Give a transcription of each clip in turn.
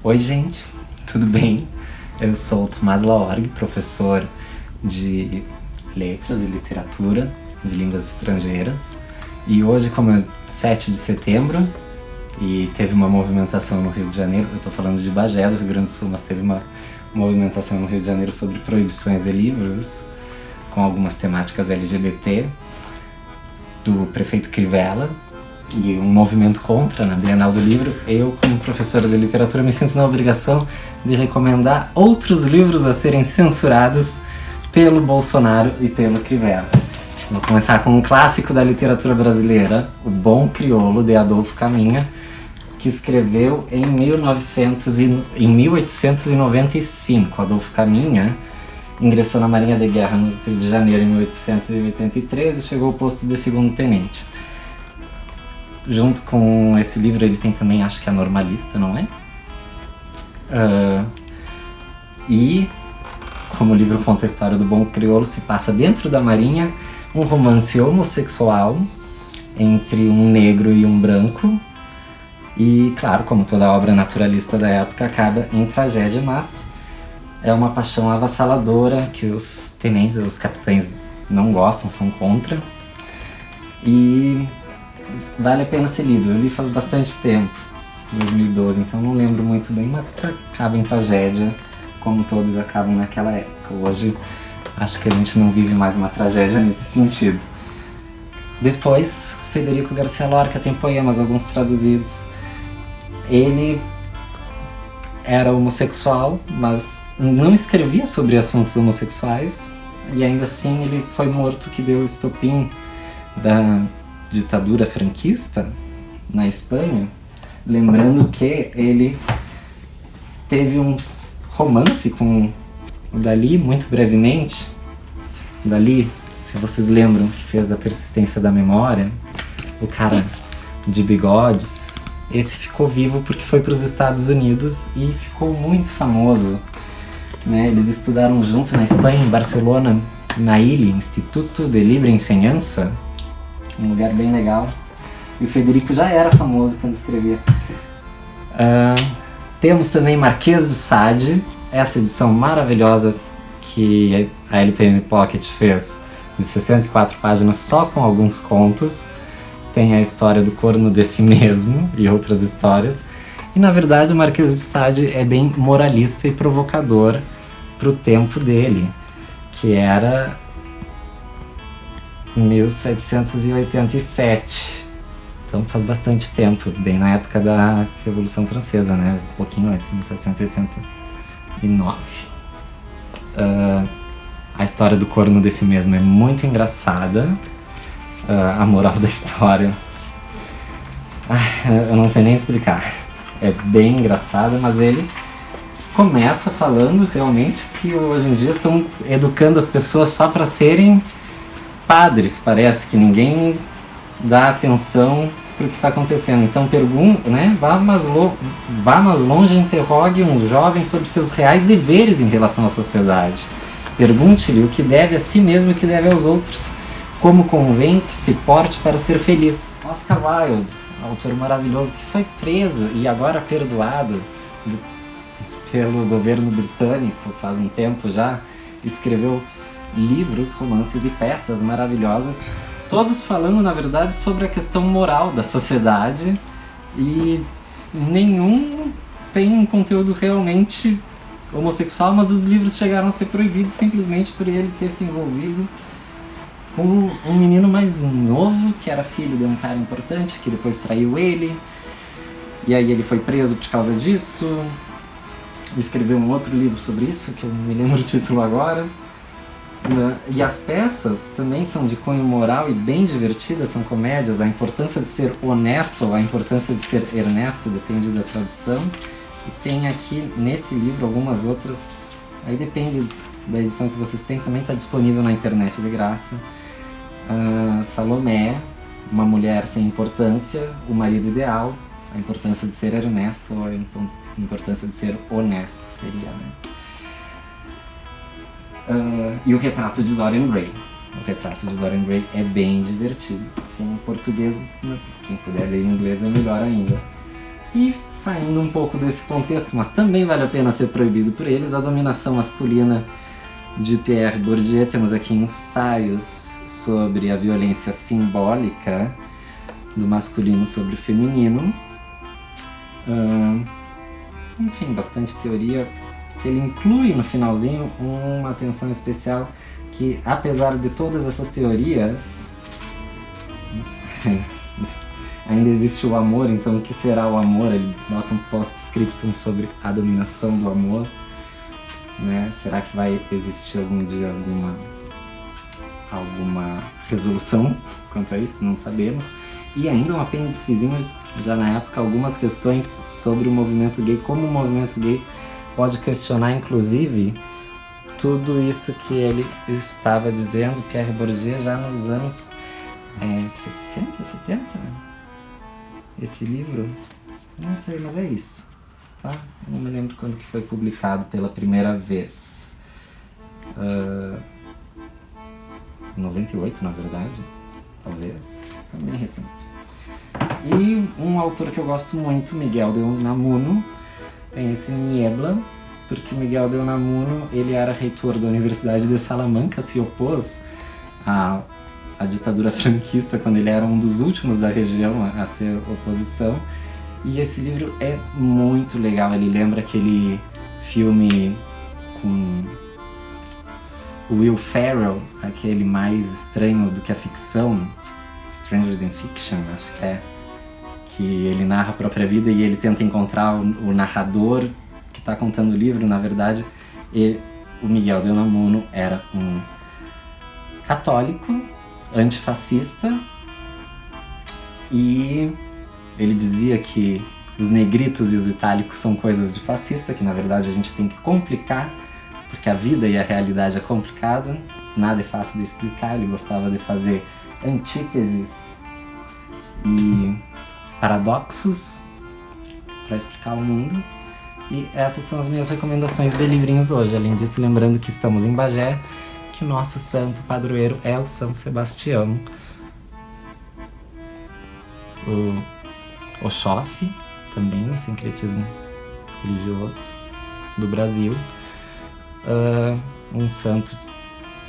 Oi, gente, tudo bem? Eu sou o Tomás Laorg, professor de Letras e Literatura de Línguas Estrangeiras. E hoje, como é 7 de setembro e teve uma movimentação no Rio de Janeiro, eu tô falando de Bagé, do Rio Grande do Sul, mas teve uma movimentação no Rio de Janeiro sobre proibições de livros, com algumas temáticas LGBT, do prefeito Crivella, e um movimento contra na Bienal do Livro. Eu, como professora de literatura, me sinto na obrigação de recomendar outros livros a serem censurados pelo Bolsonaro e pelo Crivella. Vou começar com um clássico da literatura brasileira, O Bom Crioulo, de Adolfo Caminha, que escreveu em 1895. Adolfo Caminha ingressou na Marinha de Guerra no Rio de Janeiro em 1883 e chegou ao posto de segundo-tenente. Junto com esse livro ele tem também, acho que é Normalista, não é? E, como o livro conta a história do Bom Crioulo, se passa dentro da Marinha um romance homossexual entre um negro e um branco. E, claro, como toda obra naturalista da época, acaba em tragédia, mas é uma paixão avassaladora que os tenentes, os capitães não gostam, são contra. E vale a pena ser lido. Eu li faz bastante tempo, 2012, então não lembro muito bem, mas acaba em tragédia, como todos acabam naquela época. Hoje acho que a gente não vive mais uma tragédia nesse sentido. Depois, Federico Garcia Lorca tem poemas, alguns traduzidos. Ele era homossexual, mas não escrevia sobre assuntos homossexuais, e ainda assim ele foi morto, que deu o estopim da ditadura franquista na Espanha. Lembrando que ele teve um romance com o Dalí, muito brevemente. O Dalí, se vocês lembram, que fez A Persistência da Memória, o cara de bigodes. Esse ficou vivo porque foi para os Estados Unidos e ficou muito famoso, né? Eles estudaram junto na Espanha, em Barcelona, na ILE, Instituto de Libre Enseñanza, um lugar bem legal. E o Federico já era famoso quando escrevia. Temos também Marquês de Sade, essa edição maravilhosa que a LPM Pocket fez, de 64 páginas, só com alguns contos. Tem a história do corno de si mesmo e outras histórias. E na verdade o Marquês de Sade é bem moralista e provocador pro tempo dele, que era 1787. Então faz bastante tempo, bem na época da Revolução Francesa, né? Um pouquinho antes, 1789. A história do corno de si mesmo é muito engraçada. A moral da história, eu não sei nem explicar. É bem engraçada, mas ele começa falando realmente que hoje em dia estão educando as pessoas só para serem padres. Parece que ninguém dá atenção para o que está acontecendo. Então pergunta, né? Vá mais longe e interrogue um jovem sobre seus reais deveres em relação à sociedade. Pergunte-lhe o que deve a si mesmo e o que deve aos outros. Como convém que se porte para ser feliz. Oscar Wilde, autor maravilhoso que foi preso e agora perdoado pelo governo britânico faz um tempo já, escreveu livros, romances e peças maravilhosas, todos falando na verdade sobre a questão moral da sociedade, e nenhum tem um conteúdo realmente homossexual, mas os livros chegaram a ser proibidos simplesmente por ele ter se envolvido com um menino mais novo, que era filho de um cara importante, que depois traiu ele, e aí ele foi preso por causa disso. Escreveu um outro livro sobre isso, que eu me lembro o título agora. E as peças também são de cunho moral e bem divertidas, são comédias. A importância de ser honesto ou a importância de ser Ernesto, depende da tradução. E tem aqui nesse livro algumas outras, aí depende da edição que vocês têm, também está disponível na internet de graça. Salomé, uma mulher sem importância, o marido ideal, a importância de ser Ernesto ou a importância de ser honesto seria, né? E o retrato de Dorian Gray. O retrato de Dorian Gray é bem divertido. Tem em português, quem puder ler em inglês é melhor ainda. E saindo um pouco desse contexto, mas também vale a pena ser proibido por eles, A Dominação Masculina de Pierre Bourdieu. Temos aqui ensaios sobre a violência simbólica do masculino sobre o feminino. Enfim, bastante teoria, que ele inclui no finalzinho uma atenção especial que, apesar de todas essas teorias, ainda existe o amor. Então o que será o amor? Ele bota um post-scriptum sobre a dominação do amor, né? Será que vai existir algum dia alguma resolução quanto a isso? Não sabemos. E ainda um apêndicezinho, já na época, algumas questões sobre o movimento gay, como o movimento gay pode questionar, inclusive, tudo isso que ele estava dizendo, Pierre Bourdieu, já nos anos 60, 70? Esse livro? Não sei, mas é isso, tá? Não me lembro quando que foi publicado pela primeira vez. 98, na verdade, talvez, também recente. E um autor que eu gosto muito, Miguel de Unamuno, tem esse Niebla, porque Miguel de Unamuno, ele era reitor da Universidade de Salamanca, se opôs à ditadura franquista quando ele era um dos últimos da região a ser oposição. E esse livro é muito legal, ele lembra aquele filme com Will Ferrell, aquele mais estranho do que a ficção, Stranger Than Fiction, acho que ele narra a própria vida e ele tenta encontrar o narrador que está contando o livro. Na verdade, o Miguel de Unamuno era um católico, antifascista, e ele dizia que os negritos e os itálicos são coisas de fascista, que na verdade a gente tem que complicar, porque a vida e a realidade é complicada, nada é fácil de explicar. Ele gostava de fazer antíteses e paradoxos para explicar o mundo. E essas são as minhas recomendações de livrinhos hoje. Além disso, lembrando que estamos em Bagé, que o nosso santo padroeiro é o São Sebastião. O Oxóssi, também, o sincretismo religioso do Brasil. Um santo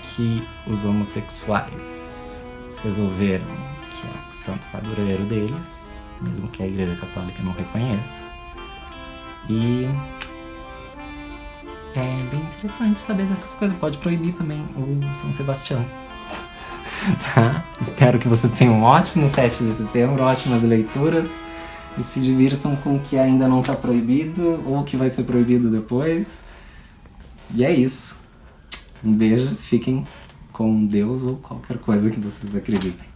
que os homossexuais resolveram que é o santo padroeiro deles, mesmo que a Igreja Católica não reconheça. E é bem interessante saber dessas coisas. Pode proibir também o São Sebastião. Tá? Espero que vocês tenham um ótimo 7 de setembro, ótimas leituras, e se divirtam com o que ainda não está proibido ou que vai ser proibido depois. E é isso. Um beijo, fiquem com Deus ou qualquer coisa que vocês acreditem.